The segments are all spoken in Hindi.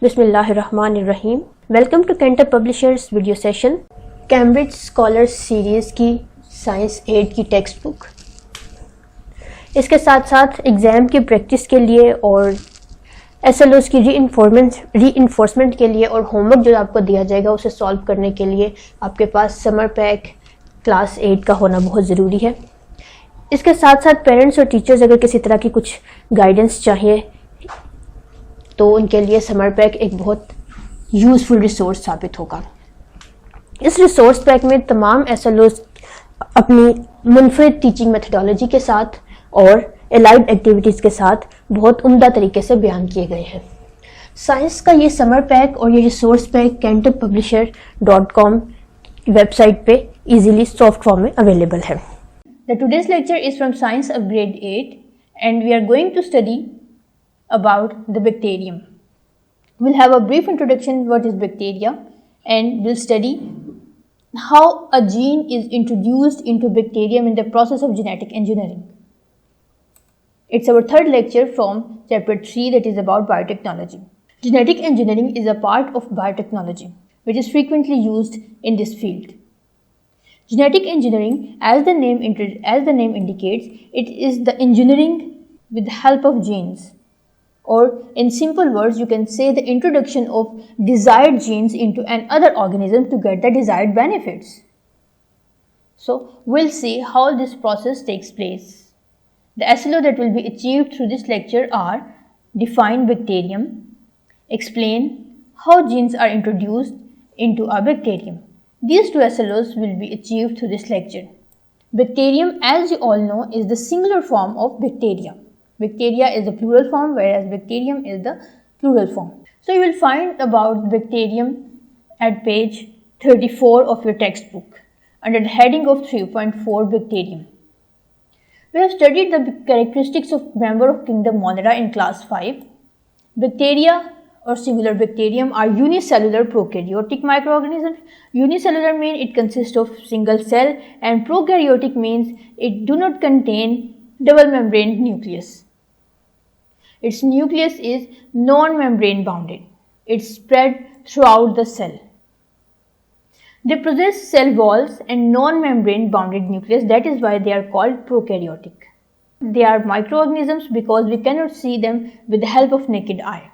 बिस्मिल्लाहिर्रहमानिर्रहीम। Welcome to Cantor publishers video session. Cambridge scholars series की साइंस 8 की टेक्स्ट बुक, इसके साथ साथ एग्ज़ाम की प्रैक्टिस के लिए और SLOs की रीइंफोर्समेंट के लिए और होमवर्क जो आपको दिया जाएगा उसे सॉल्व करने के लिए आपके पास समर पैक क्लास 8 का होना बहुत ज़रूरी है। इसके साथ साथ पेरेंट्स और टीचर्स अगर किसी तरह की कुछ गाइडेंस चाहिए तो उनके लिए समर पैक एक बहुत यूज़फुल रिसोर्स साबित होगा। इस रिसोर्स पैक में तमाम SLOs अपनी मुनफरिद टीचिंग मेथडोलॉजी के साथ और एलाइड एक्टिविटीज़ के साथ बहुत उम्दा तरीके से बयान किए गए हैं। साइंस का ये समर पैक और ये रिसोर्स पैक cantorpublisher.com वेबसाइट पे इजीली सॉफ्ट फॉर्म में अवेलेबल है। The today's lecture is from Science of Grade 8 and we are going to study about the bacterium. We'll have a brief introduction what is bacteria and we'll study how a gene is introduced into bacterium in the process of genetic engineering. It's our third lecture from chapter 3 that is about biotechnology. Genetic engineering is a part of biotechnology which is frequently used in this field. Genetic engineering, as the name indicates, it is the engineering with the help of genes. Or in simple words, you can say the introduction of desired genes into another organism to get the desired benefits. So, we'll see how this process takes place. The SLO that will be achieved through this lecture are define bacterium, explain how genes are introduced into a bacterium. These two SLOs will be achieved through this lecture. Bacterium, as you all know, is the singular form of bacteria. Bacteria is the plural form whereas bacterium is the plural form. So you will find about bacterium at page 34 of your textbook under the heading of 3.4 bacterium. We have studied the characteristics of member of kingdom Monera in class 5. Bacteria or singular bacterium are unicellular prokaryotic microorganisms. Unicellular means it consists of single cell and prokaryotic means it do not contain double membrane nucleus. Its nucleus is non-membrane bounded. It's spread throughout the cell. They possess cell walls and non-membrane bounded nucleus. That is why they are called prokaryotic. They are microorganisms because we cannot see them with the help of naked eye.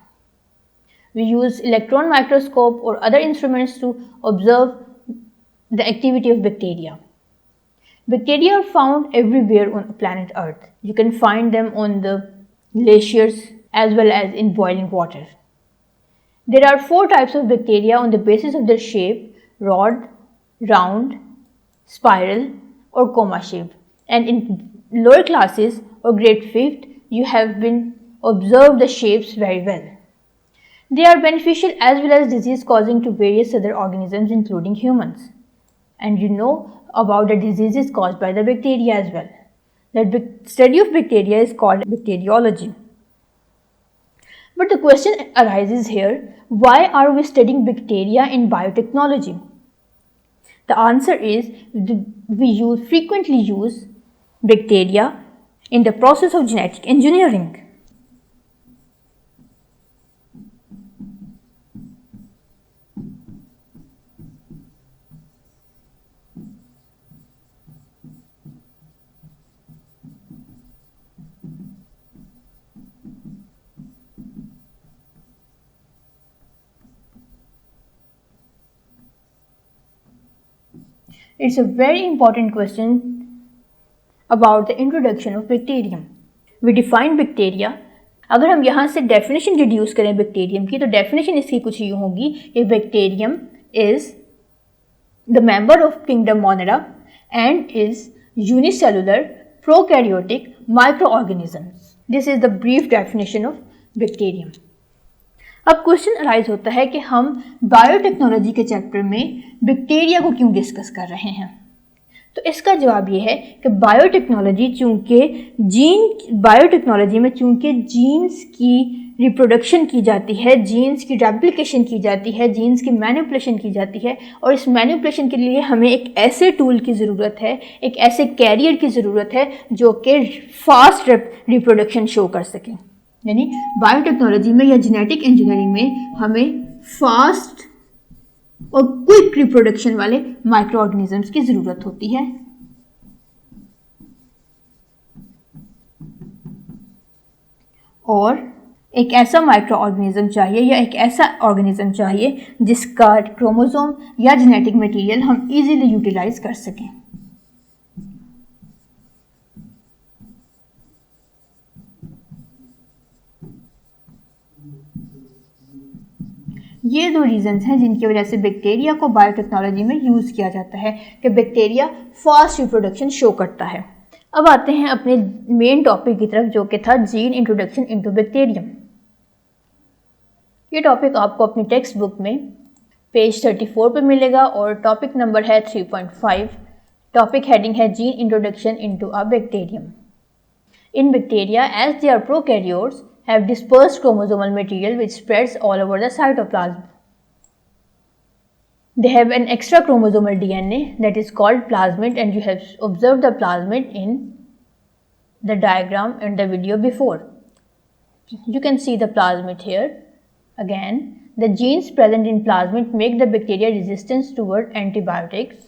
We use electron microscope or other instruments to observe the activity of bacteria. Bacteria are found everywhere on planet Earth. You can find them on the glaciers as well as in boiling water. There are 4 types of bacteria on the basis of their shape: rod, round, spiral or coma shape. And in lower classes or grade 5th, you have been observed the shapes very well. They are beneficial as well as disease causing to various other organisms including humans. And you know about the diseases caused by the bacteria as well. The study of bacteria is called bacteriology. But the question arises here, why are we studying bacteria in biotechnology? The answer is we frequently use bacteria in the process of genetic engineering. It's a very important question about the introduction of bacterium. We define bacteria. अगर हम यहाँ से definition deduce करें bacterium की तो definition इसकी कुछ यूँ होगी कि bacterium is the member of kingdom Monera and is unicellular prokaryotic microorganisms. This is the brief definition of bacterium. अब क्वेश्चन अराइज होता है कि हम बायोटेक्नोलॉजी के चैप्टर में बैक्टीरिया को क्यों डिस्कस कर रहे हैं। तो इसका जवाब ये है कि बायोटेक्नोलॉजी में चूंकि जीन्स की रिप्रोडक्शन की जाती है, जीन्स की रेप्लिकेशन की जाती है, जीन्स की मैनिपुलेशन की जाती है और इस मैनिपुलेशन के लिए हमें एक ऐसे टूल की ज़रूरत है, एक ऐसे कैरियर की ज़रूरत है जो कि फास्ट रिप्रोडक्शन शो कर सकें। यानी बायोटेक्नोलॉजी में या जेनेटिक इंजीनियरिंग में हमें फास्ट और क्विक रिप्रोडक्शन वाले माइक्रो ऑर्गेनिजम्स की जरूरत होती है। और एक ऐसा माइक्रो ऑर्गेनिज्म चाहिए या एक ऐसा ऑर्गेनिज्म चाहिए जिसका क्रोमोसोम या जेनेटिक मटेरियल हम इजीली यूटिलाइज कर सकें। ये दो रीजंस हैं जिनकी वजह से बैक्टीरिया को बायोटेक्नोलॉजी में यूज किया जाता है कि बैक्टीरिया फास्ट रिप्रोडक्शन शो करता है। अब आते हैं अपने मेन टॉपिक की तरफ, जो कि था जीन इंट्रोडक्शन इनटू बैक्टीरियम। ये टॉपिक आपको अपनी टेक्स्ट बुक में पेज 34 पे मिलेगा और टॉपिक नंबर है 3.5। टॉपिक हेडिंग है gene introduction into a bacterium. In bacteria as they are prokaryotes have dispersed chromosomal material which spreads all over the cytoplasm. They have an extra chromosomal DNA that is called plasmid, and you have observed the plasmid in the diagram and the video before. You can see the plasmid here. Again, the genes present in plasmid make the bacteria resistant toward antibiotics.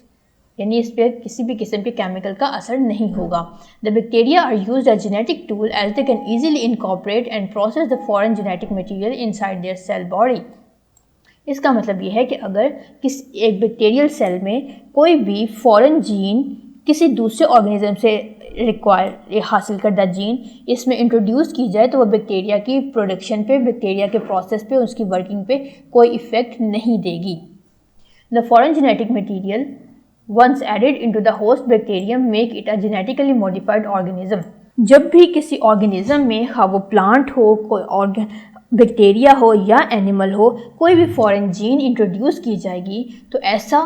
यानी इस पर किसी भी किस्म के केमिकल का असर नहीं होगा। The bacteria are used as genetic tool as they can easily incorporate and process the foreign genetic material inside their cell body. इसका मतलब ये है कि अगर किसी एक बैक्टीरियल सेल में कोई भी फॉरेन जीन किसी दूसरे ऑर्गेनिज्म से हासिल करदा जीन इसमें इंट्रोड्यूस की जाए तो वह बैक्टीरिया की प्रोडक्शन पे, बैक्टीरिया के प्रोसेस पे, उसकी वर्किंग पे कोई इफेक्ट नहीं देगी। The foreign genetic material once added into the host bacterium make it a genetically modified organism। जब भी किसी ऑर्गेनिज्म में हाँ वो प्लांट हो, कोई बैक्टीरिया हो या एनिमल हो, कोई भी फॉरेन जीन इंट्रोड्यूस की जाएगी तो ऐसा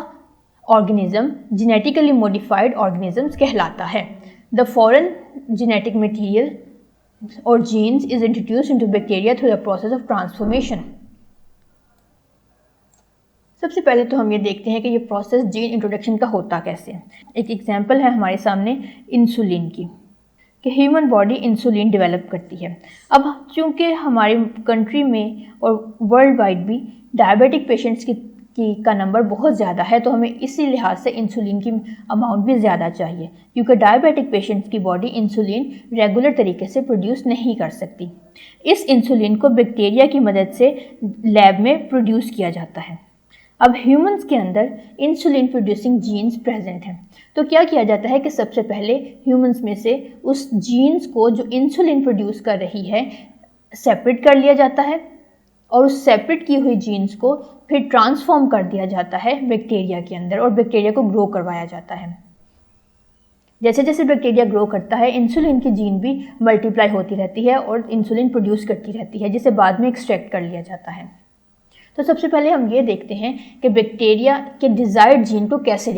ऑर्गेनिज्म जेनेटिकली मॉडिफाइड ऑर्गेनिजम्स कहलाता है। द फॉरेन जेनेटिक मटेरियल और genes is introduced into bacteria through the process of transformation. सबसे पहले तो हम ये देखते हैं कि ये प्रोसेस जीन इंट्रोडक्शन का होता कैसे है। एक एग्जांपल है हमारे सामने इंसुलिन की, कि ह्यूमन बॉडी इंसुलिन डेवलप करती है। अब चूँकि हमारी कंट्री में और वर्ल्ड वाइड भी डायबिटिक पेशेंट्स का नंबर बहुत ज़्यादा है, तो हमें इसी लिहाज से इंसुलिन की अमाउंट भी ज़्यादा चाहिए, क्योंकि डायबिटिक पेशेंट्स की बॉडी इंसुलिन रेगुलर तरीके से प्रोड्यूस नहीं कर सकती। इस इंसुलिन को बैक्टीरिया की मदद से लैब में प्रोड्यूस किया जाता है। अब ह्यूमंस के अंदर इंसुलिन प्रोड्यूसिंग जीन्स प्रेजेंट हैं, तो क्या किया जाता है कि सबसे पहले ह्यूमंस में से उस जीन्स को जो इंसुलिन प्रोड्यूस कर रही है सेपरेट कर लिया जाता है और उस सेपरेट की हुई जीन्स को फिर ट्रांसफॉर्म कर दिया जाता है बैक्टीरिया के अंदर और बैक्टीरिया को ग्रो करवाया जाता है। जैसे जैसे बैक्टीरिया ग्रो करता है इंसुलिन की जीन भी मल्टीप्लाई होती रहती है और इंसुलिन प्रोड्यूस करती रहती है, जिसे बाद में एक्सट्रैक्ट कर लिया जाता है। तो सबसे पहले हम ये देखते हैं कि बैक्टीरिया के डिज़ायर्ड जीन को कैसे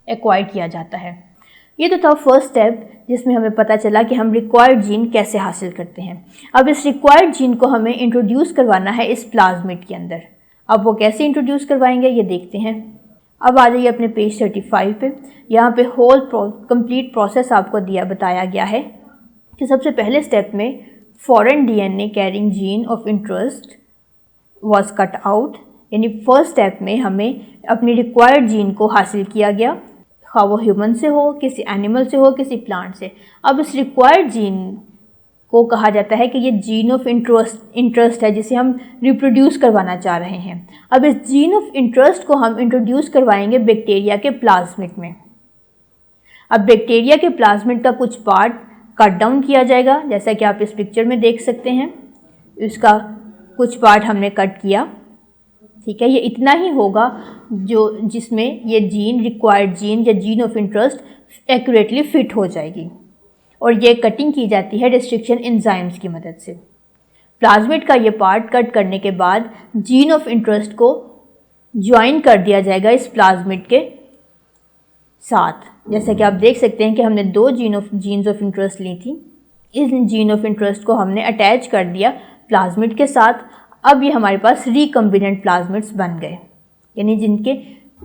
एक्वायर किया जाता है। ये तो था फर्स्ट स्टेप जिसमें हमें पता चला कि हम रिक्वायर्ड जीन कैसे हासिल करते हैं। अब इस रिक्वायर्ड जीन को हमें इंट्रोड्यूस करवाना है इस प्लाज्मिड के अंदर। अब वो कैसे इंट्रोड्यूस करवाएंगे ये देखते हैं। अब आ जाइए अपने पेज 35 पे। यहाँ पे होल कंप्लीट प्रोसेस आपको बताया गया है कि सबसे पहले स्टेप में foreign DNA carrying gene of interest was cut out, यानी फर्स्ट स्टेप में हमें अपनी रिक्वायर्ड जीन को हासिल किया गया, हाँ वो ह्यूमन से हो, किसी एनिमल से हो, किसी प्लांट से। अब इस रिक्वायर्ड जीन को कहा जाता है कि ये जीन ऑफ इंटरेस्ट है जिसे हम रिप्रोड्यूस करवाना चाह रहे हैं। अब इस जीन ऑफ इंटरेस्ट को हम इंट्रोड्यूस करवाएंगे बैक्टीरिया के प्लाज्मिड में। अब बैक्टीरिया के प्लाज्मिड का कुछ पार्ट कट डाउन किया जाएगा, जैसा कि आप इस पिक्चर में देख सकते हैं। इसका कुछ पार्ट हमने कट किया, ठीक है। ये इतना ही होगा जिसमें ये जीन रिक्वायर्ड जीन या gene of interest accurately fit हो जाएगी, और ये कटिंग की जाती है रिस्ट्रिक्शन एंजाइम्स की मदद से। प्लाज्मिड का ये पार्ट कट करने के बाद जीन ऑफ इंटरेस्ट को ज्वाइन कर दिया जाएगा इस प्लाज्मिड के साथ। जैसे कि आप देख सकते हैं कि हमने दो जीन्स ऑफ इंटरेस्ट ली थी, इस जीन ऑफ इंटरेस्ट को हमने अटैच कर दिया प्लाज्मिड के साथ। अब ये हमारे पास रिकम्बिनेंट प्लाज्मिड्स बन गए, यानी जिनके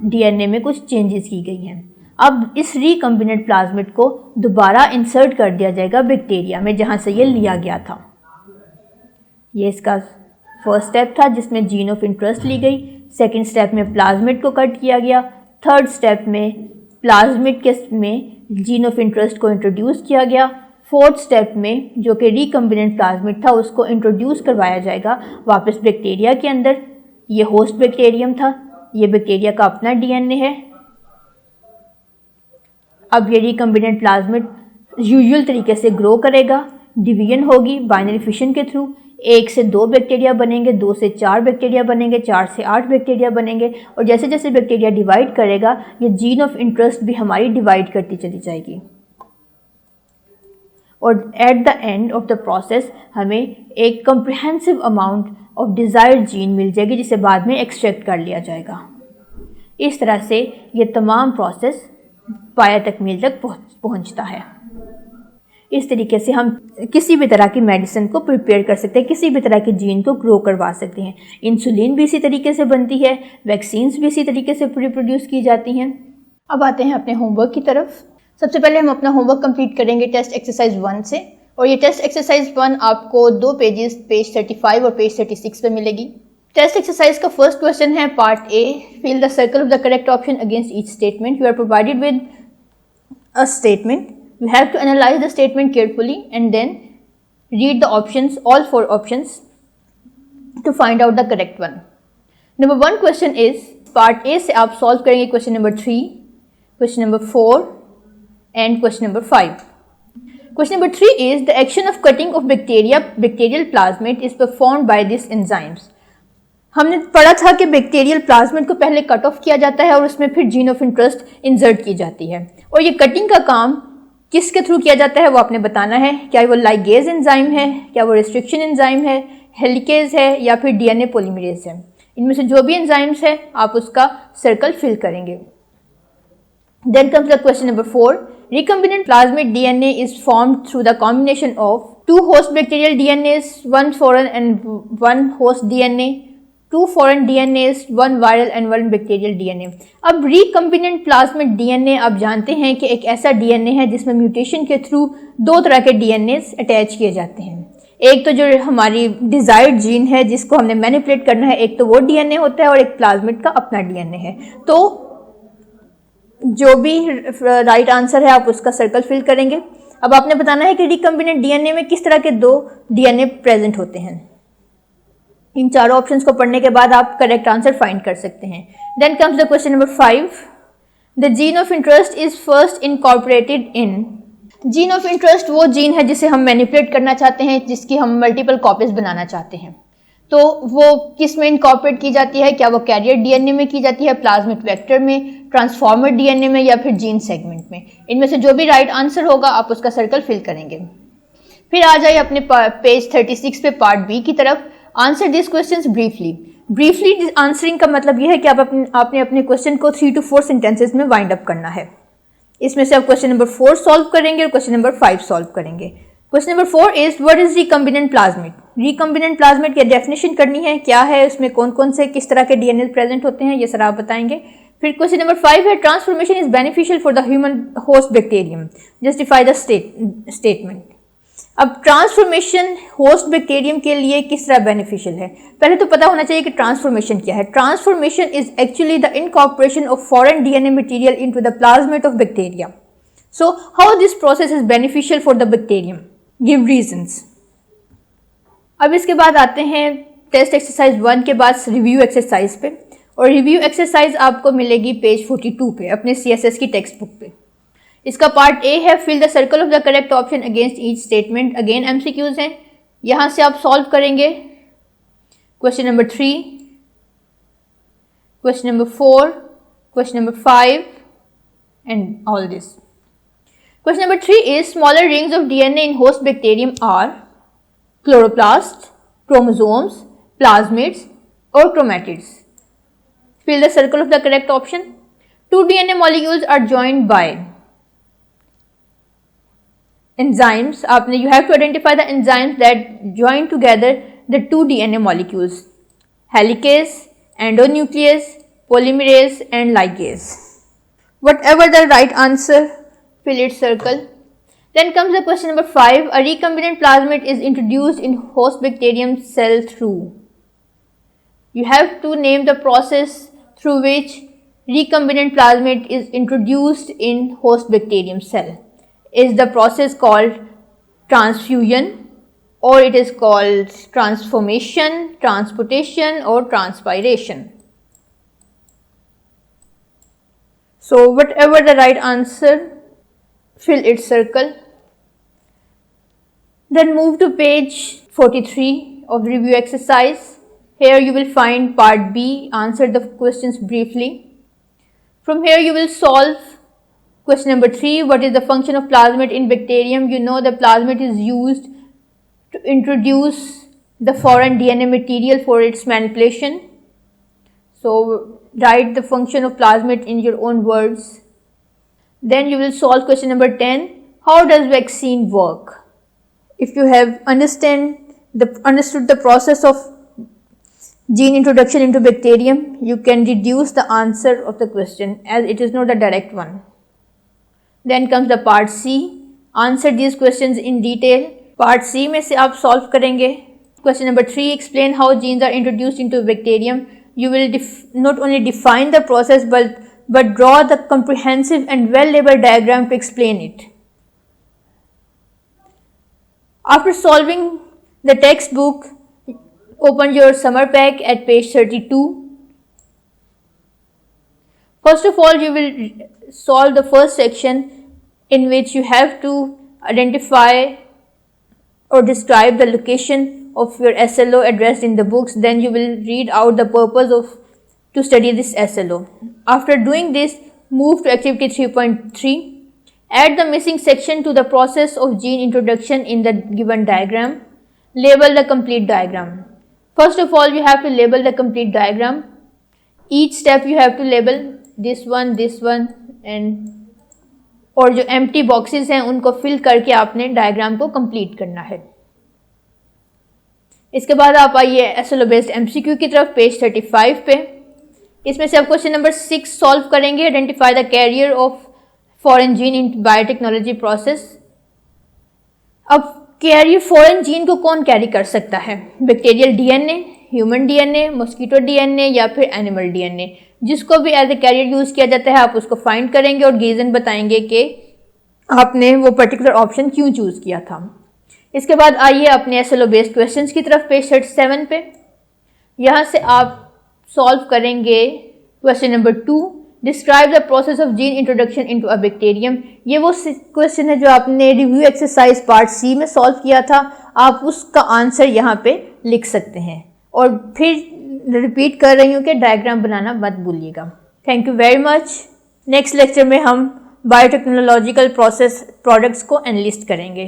डीएनए में कुछ चेंजेस की गई हैं। अब इस रिकम्बिनेंट प्लाज्मिड को दोबारा इंसर्ट कर दिया जाएगा बैक्टीरिया में, जहाँ से ये लिया गया था। ये इसका फर्स्ट स्टेप था जिसमें जीन ऑफ इंटरेस्ट ली गई। सेकंड स्टेप में प्लाज्मिड को कट किया गया। थर्ड स्टेप में प्लाज्मिड के में जीन ऑफ इंटरेस्ट को इंट्रोड्यूस किया गया। फोर्थ स्टेप में जो कि रिकम्बिनेंट प्लाज्मिड था उसको इंट्रोड्यूस करवाया जाएगा वापस बैक्टीरिया के अंदर। ये होस्ट बैक्टीरियम था, ये बैक्टीरिया का अपना डीएनए है। अब ये रिकम्बिनेंट प्लाज्मिड यूजुअल तरीके से ग्रो करेगा, डिवीजन होगी बाइनरी फिशन के थ्रू। 1 से 2 बैक्टीरिया बनेंगे, 2 से 4 बैक्टीरिया बनेंगे, 4 से 8 बैक्टीरिया बनेंगे, और जैसे जैसे बैक्टीरिया डिवाइड करेगा ये जीन ऑफ इंटरेस्ट भी हमारी डिवाइड करती चली जाएगी। और at the end of the process हमें एक comprehensive amount of desired gene मिल जाएगी जिसे बाद में एक्सट्रैक्ट कर लिया जाएगा। इस तरह से ये तमाम प्रोसेस पाया तकमील तक पहुंचता है। इस तरीके से हम किसी भी तरह की मेडिसिन को प्रिपेयर कर सकते हैं, किसी भी तरह के जीन को ग्रो करवा सकते हैं। इंसुलिन भी इसी तरीके से बनती है, वैक्सीन्स भी इसी तरीके से रिप्रोड्यूस की जाती हैं। अब आते हैं अपने होमवर्क की तरफ। सबसे पहले हम अपना होमवर्क कंप्लीट करेंगे टेस्ट एक्सरसाइज 1 से, और ये टेस्ट एक्सरसाइज 1 आपको 2 पेजेस पेज 35 और पेज 36 पे मिलेगी। टेस्ट एक्सरसाइज का फर्स्ट क्वेश्चन है part A, fill the circle of the correct option against each statement. You are provided with a statement, you have to analyze the statement carefully and then read the options, all 4 options, to find out the correct one. Number 1 question is part A से आप solve करेंगे question number 3, question number 4 and question number 5. Question number 3 is the action of cutting of bacterial plasmid is performed by these enzymes. हमने पढ़ा था कि बैक्टीरियल प्लाज्मिड को पहले कट ऑफ किया जाता है और उसमें फिर जीन ऑफ इंटरेस्ट इंसर्ट की जाती है, और ये कटिंग का काम किसके थ्रू किया जाता है वो आपने बताना है। क्या वो लाइगेज एंजाइम है, क्या वो रिस्ट्रिक्शन एंजाइम है, हेलिकेज है, या फिर डीएनए पॉलीमरेज है। इनमें से जो भी एंजाइम्स है आप उसका सर्कल फिल करेंगे। Then comes the question number 4, recombinant plasmid DNA is formed through the combination of 2 host bacterial DNAs, 1 foreign and 1 host DNA, 2 foreign DNAs, 1 viral and 1 bacterial DNA. अब recombinant plasmid DNA आप जानते हैं कि एक ऐसा DNA है जिसमें म्यूटेशन के थ्रू 2 तरह के DNAs अटैच किए जाते हैं। एक तो जो हमारी डिजायर्ड जीन है जिसको हमने मैनिपुलेट करना है, एक तो वो DNA होता है और एक प्लाज्मिड का अपना DNA है। तो जो भी राइट आंसर है आप उसका सर्कल फिल करेंगे। अब आपने बताना है कि रिकम्बिनेंट डीएनए में किस तरह के 2 डीएनए प्रेजेंट होते हैं। इन चारों ऑप्शंस को पढ़ने के बाद आप करेक्ट आंसर फाइंड कर सकते हैं। Then comes the question number 5, the gene of interest is first incorporated in. Gene of interest वो जीन है जिसे हम मैनिपुलेट करना चाहते हैं, जिसकी हम मल्टीपल कॉपीज बनाना चाहते हैं। तो वो किस में इनकॉर्पोरेट की जाती है? क्या वो कैरियर डीएनए में की जाती है, प्लाज्मिड वेक्टर में, ट्रांसफॉर्मर डीएनए में, या फिर जीन सेगमेंट में? इनमें से जो भी राइट आंसर होगा आप उसका सर्कल फिल करेंगे। फिर आ जाइए अपने पेज 36 पे पार्ट बी की तरफ। Answer this questions briefly answering का मतलब यह है कि आपने अपने क्वेश्चन को 3 to 4 सेंटेंसेस में वाइंड अप करना है। इसमें से आप क्वेश्चन नंबर 4 सॉल्व करेंगे और क्वेश्चन नंबर 5 सॉल्व करेंगे। Question number 4 is what is recombinant plasmid. Recombinant plasmid की डेफिनेशन करनी है, क्या है, उसमें कौन कौन से किस तरह के डीएनए प्रेजेंट होते हैं, ये सर आप बताएंगे। फिर क्वेश्चन नंबर 5 है transformation is beneficial for the human host bacterium, justify the statement. अब ट्रांसफॉर्मेशन होस्ट बैक्टीरियम के लिए किस तरह बेनिफिशियल है, पहले तो पता होना चाहिए कि ट्रांसफॉर्मेशन क्या है। Transformation is actually the incorporation of foreign DNA material into the plasmid of bacteria. So how this process is beneficial for the bacterium, give reasons. अब इसके बाद आते हैं टेस्ट एक्सरसाइज 1 के बाद रिव्यू एक्सरसाइज पे, और रिव्यू एक्सरसाइज आपको मिलेगी पेज 42 पे अपने CSS की टेक्स्ट बुक पे। इसका पार्ट ए है fill the circle of the correct option against each statement. Again MCQs हैं, यहां से आप सॉल्व करेंगे question number 3, question number 4, question number 5 and all this. Question number 3 is smaller rings of DNA in host bacterium are chloroplasts, chromosomes, plasmids or chromatids. Fill the circle of the correct option. 2 DNA molecules are joined by enzymes. You have to identify the enzymes that join together the 2 DNA molecules. Helicase, endonuclease, polymerase and ligase. Whatever the right answer, fill its circle. Then comes the question number 5. A recombinant plasmid is introduced in host bacterium cell through. You have to name the process through which recombinant plasmid is introduced in host bacterium cell. Is the process called transfusion, or it is called transformation, transportation, or transpiration? So whatever the right answer, fill its circle. Then move to page 43 of the review exercise. Here you will find part B, answer the questions briefly. From here you will solve question number 3, what is the function of plasmid in bacterium? You know the plasmid is used to introduce the foreign DNA material for its manipulation. So write the function of plasmid in your own words. Then you will solve question number 10, how does vaccine work? If you have understood the process of gene introduction into bacterium, you can deduce the answer of the question as it is not a direct one. Then comes the part C. Answer these questions in detail. Part C में से आप solve करेंगे. Question number 3. Explain how genes are introduced into bacterium. You will not only define the process but draw the comprehensive and well-labeled diagram to explain it. After solving the textbook, open your summer pack at page 32. First of all, you will solve the first section in which you have to identify or describe the location of your SLO addressed in the books. Then you will read out the purpose to study this SLO. After doing this, move to activity 3.3. Add the missing section to the process of gene introduction in the given diagram. Label the complete diagram. First of all, you have to label the complete diagram. Each step you have to label this one and और जो empty boxes हैं उनको fill करके आपने diagram को complete करना है. इसके बाद आप आइए SLO based MCQ की तरफ पेज 35 पे. इसमें से आप क्वेश्चन नंबर 6 सॉल्व करेंगे. Identify the carrier of foreign gene in biotechnology process. अब कैरियर फॉरेन जीन को कौन कैरी कर सकता है? Bacterial DNA, human DNA, mosquito DNA या फिर एनिमल डीएनए. जिसको भी एज ए कैरियर यूज किया जाता है आप उसको फाइंड करेंगे और रीजन बताएंगे कि आपने वो पर्टिकुलर ऑप्शन क्यों चूज किया था. इसके बाद आइए अपने SLO बेस्ड क्वेश्चंस की तरफ पेज 37 पे. यहाँ से आप सॉल्व करेंगे question number 2. Describe the process of gene introduction into a bacterium. ये वो क्वेश्चन है जो आपने रिव्यू एक्सरसाइज पार्ट सी में सॉल्व किया था. आप उसका आंसर यहाँ पे लिख सकते हैं और फिर रिपीट कर रही हूँ कि डायग्राम बनाना मत भूलिएगा. Thank you very much. Next lecture में हम बायोटेक्नोलॉजिकल प्रोसेस प्रोडक्ट्स को एनालिस्ट करेंगे.